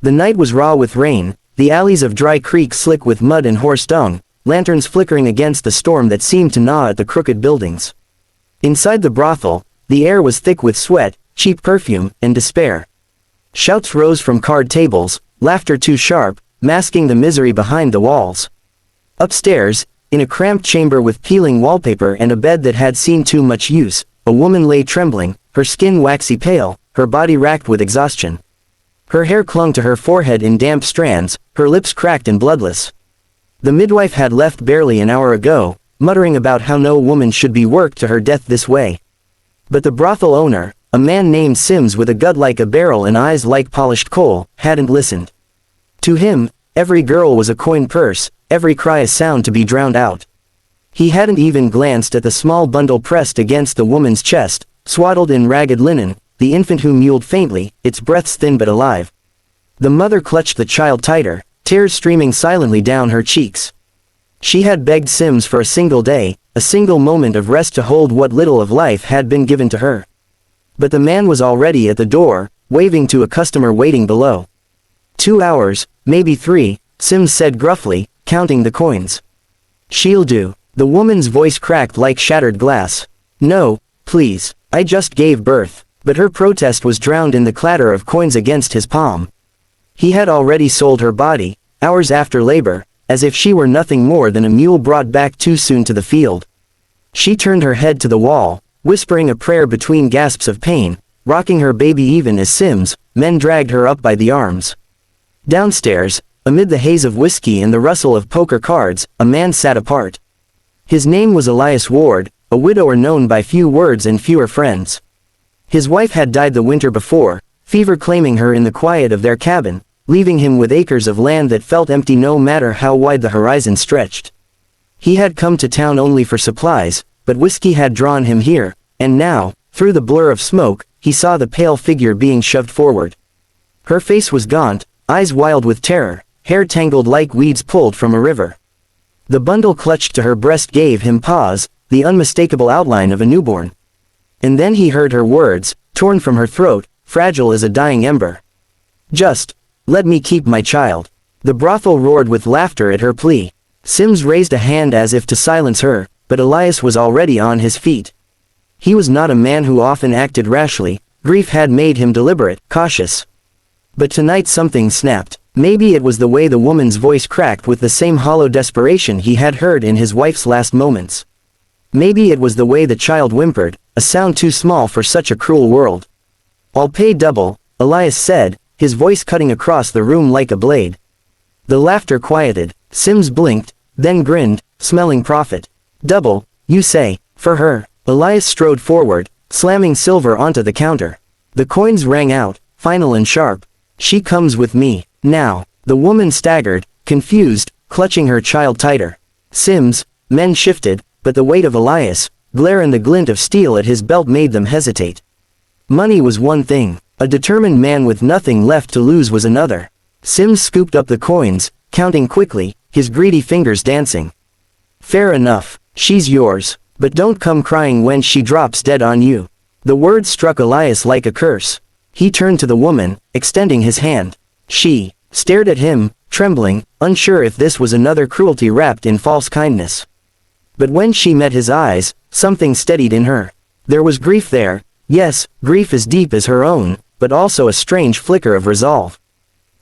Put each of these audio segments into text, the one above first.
The night was raw with rain, the alleys of Dry Creek slick with mud and horse dung, lanterns flickering against the storm that seemed to gnaw at the crooked buildings. Inside the brothel, the air was thick with sweat, cheap perfume, and despair. Shouts rose from card tables, laughter too sharp, masking the misery behind the walls. Upstairs, in a cramped chamber with peeling wallpaper and a bed that had seen too much use, a woman lay trembling, her skin waxy pale, her body racked with exhaustion. Her hair clung to her forehead in damp strands, her lips cracked and bloodless. The midwife had left barely an hour ago, muttering about how no woman should be worked to her death this way. But the brothel owner, a man named Sims with a gut like a barrel and eyes like polished coal, hadn't listened. To him, every girl was a coin purse, every cry a sound to be drowned out. He hadn't even glanced at the small bundle pressed against the woman's chest, swaddled in ragged linen, the infant who mewed faintly, its breaths thin but alive. The mother clutched the child tighter, tears streaming silently down her cheeks. She had begged Sims for a single day, a single moment of rest to hold what little of life had been given to her. But the man was already at the door, waving to a customer waiting below. 2 hours, maybe 3, Sims said gruffly, counting the coins. She'll do. The woman's voice cracked like shattered glass. No, please, I just gave birth. But her protest was drowned in the clatter of coins against his palm. He had already sold her body, hours after labor, as if she were nothing more than a mule brought back too soon to the field. She turned her head to the wall, whispering a prayer between gasps of pain, rocking her baby even as Sims, men dragged her up by the arms. Downstairs, amid the haze of whiskey and the rustle of poker cards, a man sat apart. His name was Elias Ward, a widower known by few words and fewer friends. His wife had died the winter before, fever claiming her in the quiet of their cabin, leaving him with acres of land that felt empty no matter how wide the horizon stretched. He had come to town only for supplies, but whiskey had drawn him here, and now, through the blur of smoke, he saw the pale figure being shoved forward. Her face was gaunt, eyes wild with terror, hair tangled like weeds pulled from a river. The bundle clutched to her breast gave him pause, the unmistakable outline of a newborn. And then he heard her words, torn from her throat, fragile as a dying ember. Just, let me keep my child. The brothel roared with laughter at her plea. Sims raised a hand as if to silence her, but Elias was already on his feet. He was not a man who often acted rashly, grief had made him deliberate, cautious. But tonight something snapped. Maybe it was the way the woman's voice cracked with the same hollow desperation he had heard in his wife's last moments. Maybe it was the way the child whimpered, a sound too small for such a cruel world. I'll pay double, Elias said, his voice cutting across the room like a blade. The laughter quieted. Sims blinked, then grinned, smelling profit. Double, you say, for her. Elias strode forward, slamming silver onto the counter. The coins rang out, final and sharp. She comes with me, now. The woman staggered, confused, clutching her child tighter. Sims, men shifted, but the weight of Elias, glare and the glint of steel at his belt made them hesitate. Money was one thing, a determined man with nothing left to lose was another. Sims scooped up the coins, counting quickly, his greedy fingers dancing. Fair enough, she's yours, but don't come crying when she drops dead on you. The words struck Elias like a curse. He turned to the woman, extending his hand. She stared at him, trembling, unsure if this was another cruelty wrapped in false kindness. But when she met his eyes, something steadied in her. There was grief there, yes, grief as deep as her own, but also a strange flicker of resolve.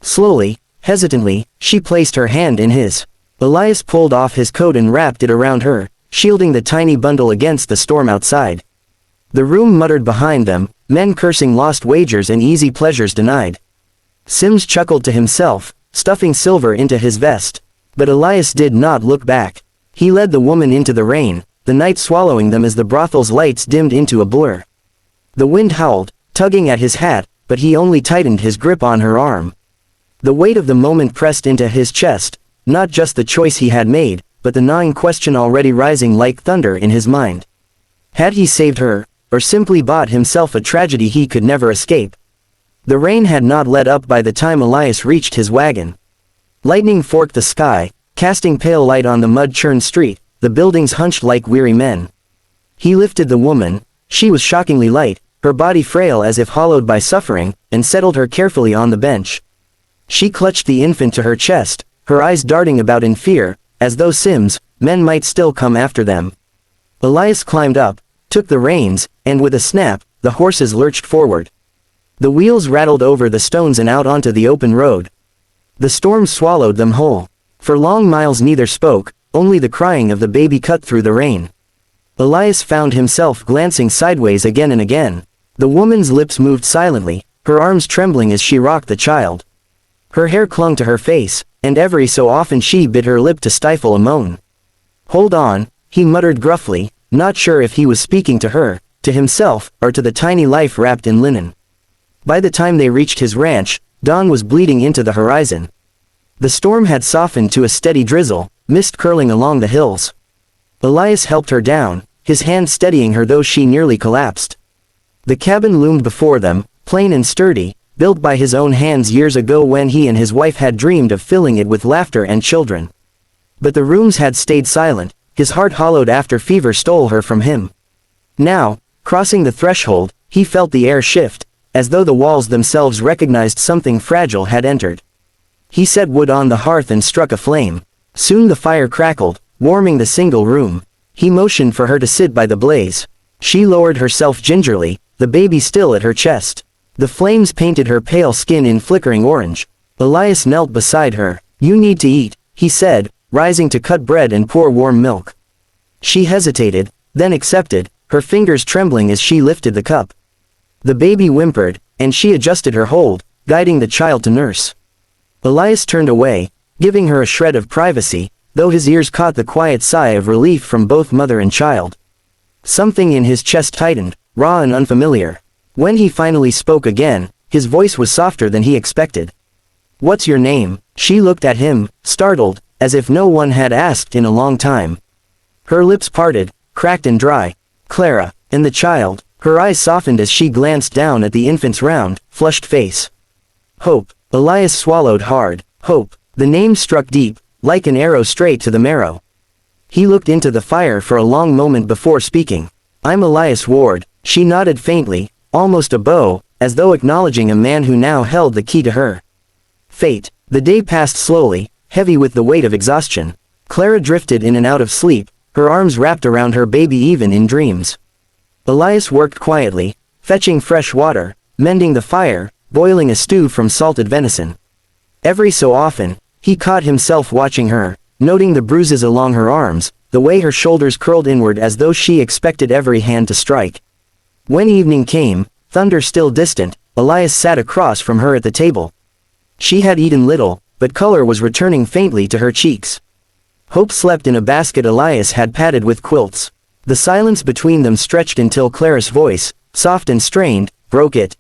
Slowly, hesitantly, she placed her hand in his. Elias pulled off his coat and wrapped it around her, shielding the tiny bundle against the storm outside. The room muttered behind them, men cursing lost wagers and easy pleasures denied. Sims chuckled to himself, stuffing silver into his vest. But Elias did not look back. He led the woman into the rain, the night swallowing them as the brothel's lights dimmed into a blur. The wind howled, tugging at his hat, but he only tightened his grip on her arm. The weight of the moment pressed into his chest, not just the choice he had made, but the gnawing question already rising like thunder in his mind. Had he saved her, or simply bought himself a tragedy he could never escape? The rain had not let up by the time Elias reached his wagon. Lightning forked the sky, casting pale light on the mud-churned street, the buildings hunched like weary men. He lifted the woman, she was shockingly light, her body frail as if hollowed by suffering, and settled her carefully on the bench. She clutched the infant to her chest, her eyes darting about in fear, as though men might still come after them. Elias climbed up, took the reins, and with a snap, the horses lurched forward. The wheels rattled over the stones and out onto the open road. The storm swallowed them whole. For long miles neither spoke, only the crying of the baby cut through the rain. Elias found himself glancing sideways again and again. The woman's lips moved silently, her arms trembling as she rocked the child. Her hair clung to her face, and every so often she bit her lip to stifle a moan. "Hold on," he muttered gruffly, not sure if he was speaking to her, to himself, or to the tiny life wrapped in linen. By the time they reached his ranch, dawn was bleeding into the horizon. The storm had softened to a steady drizzle, mist curling along the hills. Elias helped her down, his hand steadying her though she nearly collapsed. The cabin loomed before them, plain and sturdy, built by his own hands years ago when he and his wife had dreamed of filling it with laughter and children. But the rooms had stayed silent, his heart hollowed after fever stole her from him. Now, crossing the threshold, he felt the air shift, as though the walls themselves recognized something fragile had entered. He set wood on the hearth and struck a flame. Soon the fire crackled, warming the single room. He motioned for her to sit by the blaze. She lowered herself gingerly, the baby still at her chest. The flames painted her pale skin in flickering orange. Elias knelt beside her. "You need to eat," he said, rising to cut bread and pour warm milk. She hesitated, then accepted, her fingers trembling as she lifted the cup. The baby whimpered, and she adjusted her hold, guiding the child to nurse. Elias turned away, giving her a shred of privacy, though his ears caught the quiet sigh of relief from both mother and child. Something in his chest tightened, raw and unfamiliar. When he finally spoke again, his voice was softer than he expected. "What's your name?" She looked at him, startled, as if no one had asked in a long time. Her lips parted, cracked and dry. "Clara." And the child, her eyes softened as she glanced down at the infant's round, flushed face. "Hope." Elias swallowed hard. "Hope." The name struck deep, like an arrow straight to the marrow. He looked into the fire for a long moment before speaking. "I'm Elias Ward." She nodded faintly, almost a bow, as though acknowledging a man who now held the key to her fate. The day passed slowly, heavy with the weight of exhaustion. Clara drifted in and out of sleep, her arms wrapped around her baby even in dreams. Elias worked quietly, fetching fresh water, mending the fire, boiling a stew from salted venison. Every so often, he caught himself watching her, noting the bruises along her arms, the way her shoulders curled inward as though she expected every hand to strike. When evening came, thunder still distant, Elias sat across from her at the table. She had eaten little, but color was returning faintly to her cheeks. Hope slept in a basket Elias had padded with quilts. The silence between them stretched until Clara's voice, soft and strained, broke it.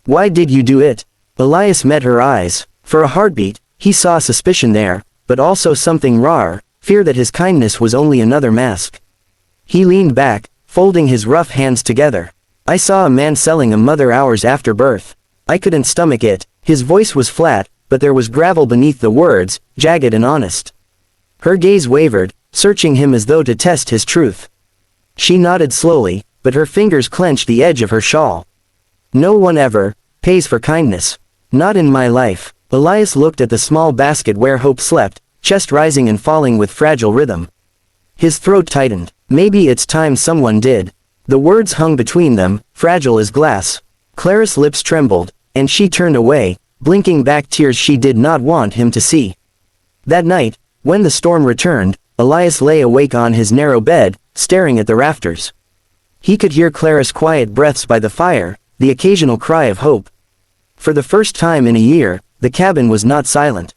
"Why did you do it?" Elias met her eyes. For a heartbeat, he saw suspicion there, but also something rawer, fear that his kindness was only another mask. He leaned back, folding his rough hands together. "I saw a man selling a mother hours after birth. I couldn't stomach it." His voice was flat, but there was gravel beneath the words, jagged and honest. Her gaze wavered, searching him as though to test his truth. She nodded slowly, but her fingers clenched the edge of her shawl. "No one ever pays for kindness. Not in my life." Elias looked at the small basket where Hope slept, chest rising and falling with fragile rhythm. His throat tightened. Maybe it's time someone did. The words hung between them, fragile as glass. Clara's lips trembled, and she turned away, blinking back tears she did not want him to see. That night, when the storm returned, Elias lay awake on his narrow bed, staring at the rafters. He could hear Clara's quiet breaths by the fire, the occasional cry of hope. For the first time in a year, the cabin was not silent.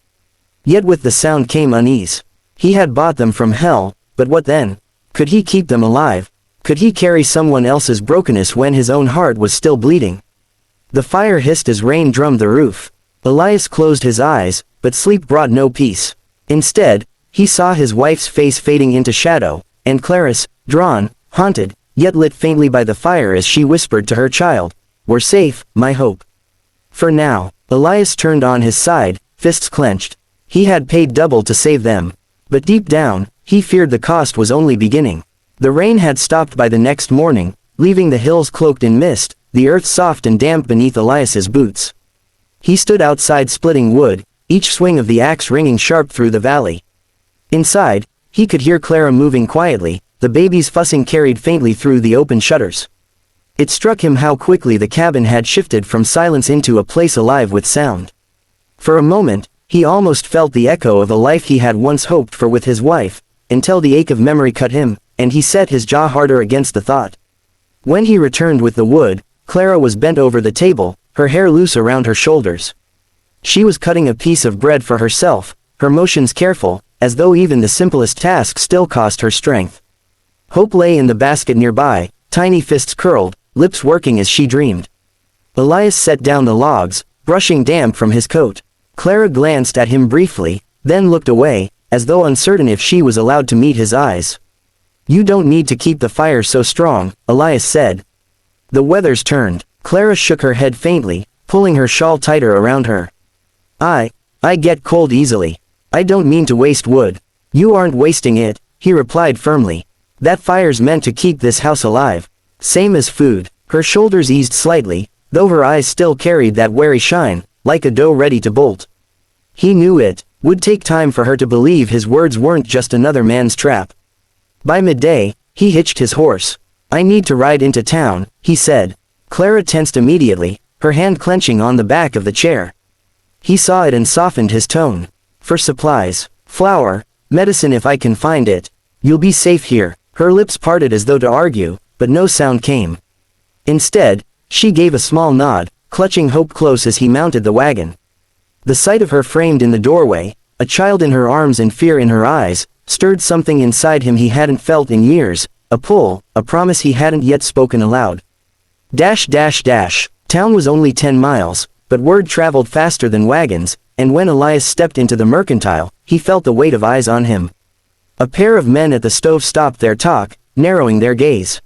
Yet with the sound came unease. He had bought them from hell, but what then? Could he keep them alive? Could he carry someone else's brokenness when his own heart was still bleeding? The fire hissed as rain drummed the roof. Elias closed his eyes, but sleep brought no peace. Instead, he saw his wife's face fading into shadow, and Clara's, drawn, haunted, yet lit faintly by the fire as she whispered to her child, "We're safe, my hope." For now. Elias turned on his side, fists clenched. He had paid double to save them. But deep down, he feared the cost was only beginning. The rain had stopped by the next morning, leaving the hills cloaked in mist, the earth soft and damp beneath Elias's boots. He stood outside splitting wood, each swing of the axe ringing sharp through the valley. Inside, he could hear Clara moving quietly, the baby's fussing carried faintly through the open shutters. It struck him how quickly the cabin had shifted from silence into a place alive with sound. For a moment, he almost felt the echo of a life he had once hoped for with his wife, until the ache of memory cut him, and he set his jaw harder against the thought. When he returned with the wood, Clara was bent over the table, her hair loose around her shoulders. She was cutting a piece of bread for herself, her motions careful, as though even the simplest task still cost her strength. Hope lay in the basket nearby, tiny fists curled, lips working as she dreamed. Elias set down the logs, brushing damp from his coat. Clara glanced at him briefly, then looked away, as though uncertain if she was allowed to meet his eyes. "You don't need to keep the fire so strong," Elias said. The weather's turned. Clara shook her head faintly, pulling her shawl tighter around her. I get cold easily. I don't mean to waste wood." "You aren't wasting it," he replied firmly. "That fire's meant to keep this house alive. Same as food." Her shoulders eased slightly, though her eyes still carried that wary shine, like a doe ready to bolt. He knew it would take time for her to believe his words weren't just another man's trap. By midday, he hitched his horse. "I need to ride into town," he said. Clara tensed immediately, her hand clenching on the back of the chair. He saw it and softened his tone. "For supplies, flour, medicine if I can find it. You'll be safe here." Her lips parted as though to argue, but no sound came. Instead, she gave a small nod, clutching Hope close as he mounted the wagon. The sight of her framed in the doorway, a child in her arms and fear in her eyes, stirred something inside him he hadn't felt in years, a pull, a promise he hadn't yet spoken aloud. Town was only 10 miles, but word traveled faster than wagons, and when Elias stepped into the mercantile, he felt the weight of eyes on him. A pair of men at the stove stopped their talk, narrowing their gaze.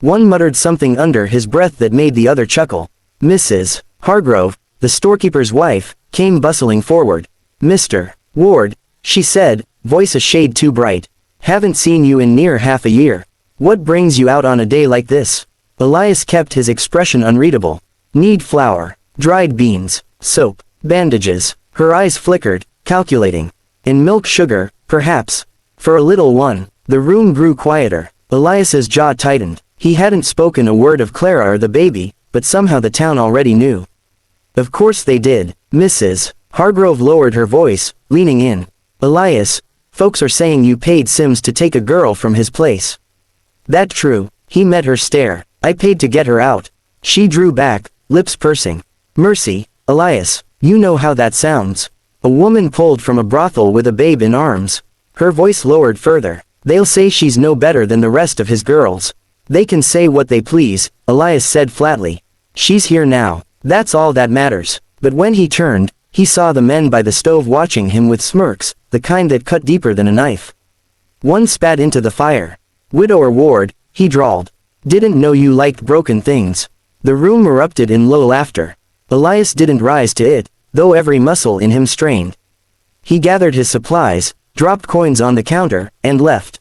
One muttered something under his breath that made the other chuckle. Mrs. Hargrove, the storekeeper's wife, came bustling forward. "Mr. Ward," she said, voice a shade too bright. "Haven't seen you in near half a year. What brings you out on a day like this?" Elias kept his expression unreadable. "Need flour, dried beans, soap, bandages." Her eyes flickered, calculating. "And milk sugar, perhaps." For a little one, the room grew quieter. Elias's jaw tightened. He hadn't spoken a word of Clara or the baby, but somehow the town already knew. Of course they did. Mrs. Hargrove lowered her voice, leaning in. "Elias, folks are saying you paid Sims to take a girl from his place." "That true?" He met her stare. "I paid to get her out." She drew back, lips pursing. "Mercy, Elias, you know how that sounds. A woman pulled from a brothel with a babe in arms." Her voice lowered further. "They'll say she's no better than the rest of his girls." "They can say what they please," Elias said flatly. "She's here now. That's all that matters." But when he turned, he saw the men by the stove watching him with smirks, the kind that cut deeper than a knife. One spat into the fire. "Widower Ward," he drawled. "Didn't know you liked broken things." The room erupted in low laughter. Elias didn't rise to it, though every muscle in him strained. He gathered his supplies, dropped coins on the counter, and left.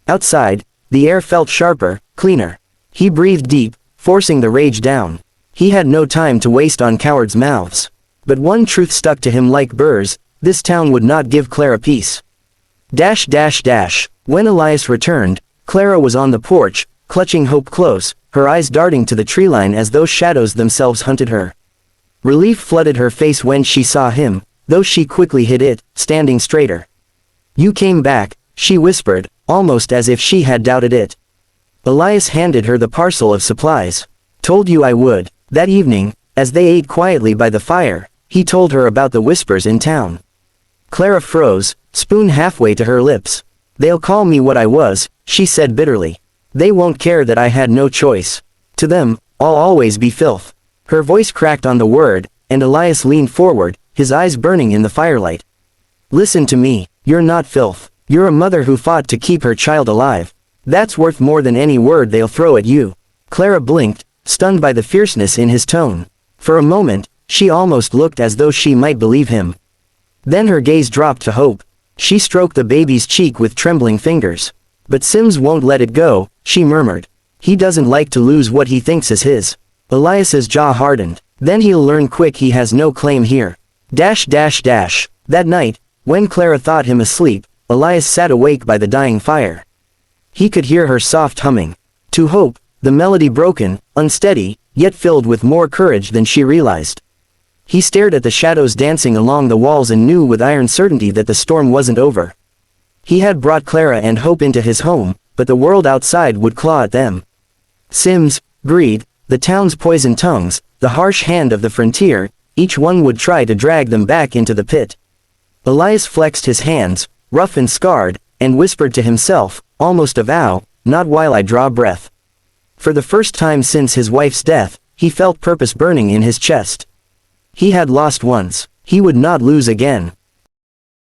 Outside, the air felt sharper, cleaner. He breathed deep, forcing the rage down. He had no time to waste on cowards' mouths. But one truth stuck to him like burrs: this town would not give Clara peace. When Elias returned, Clara was on the porch, clutching Hope close, her eyes darting to the treeline as though shadows themselves hunted her. Relief flooded her face when she saw him, though she quickly hid it, standing straighter. "You came back," she whispered, almost as if she had doubted it. Elias handed her the parcel of supplies. "Told you I would." That evening, as they ate quietly by the fire, he told her about the whispers in town. Clara froze, spoon halfway to her lips. "They'll call me what I was," she said bitterly. "They won't care that I had no choice. To them, I'll always be filth." Her voice cracked on the word, and Elias leaned forward, his eyes burning in the firelight. "Listen to me, you're not filth. You're a mother who fought to keep her child alive. That's worth more than any word they'll throw at you." Clara blinked, stunned by the fierceness in his tone. For a moment, she almost looked as though she might believe him. Then her gaze dropped to Hope. She stroked the baby's cheek with trembling fingers. "But Sims won't let it go," she murmured. "He doesn't like to lose what he thinks is his." Elias's jaw hardened. Then he'll learn quick he has no claim here. Dash dash dash. That night, when Clara thought him asleep, Elias sat awake by the dying fire. He could hear her soft humming. To Hope, the melody broken, unsteady, yet filled with more courage than she realized. He stared at the shadows dancing along the walls and knew with iron certainty that the storm wasn't over. He had brought Clara and Hope into his home, but the world outside would claw at them. Sims, greed, the town's poisoned tongues, the harsh hand of the frontier, each one would try to drag them back into the pit. Elias flexed his hands, rough and scarred, and whispered to himself, almost a vow, not while I draw breath. For the first time since his wife's death, he felt purpose burning in his chest. He had lost once. He would not lose again.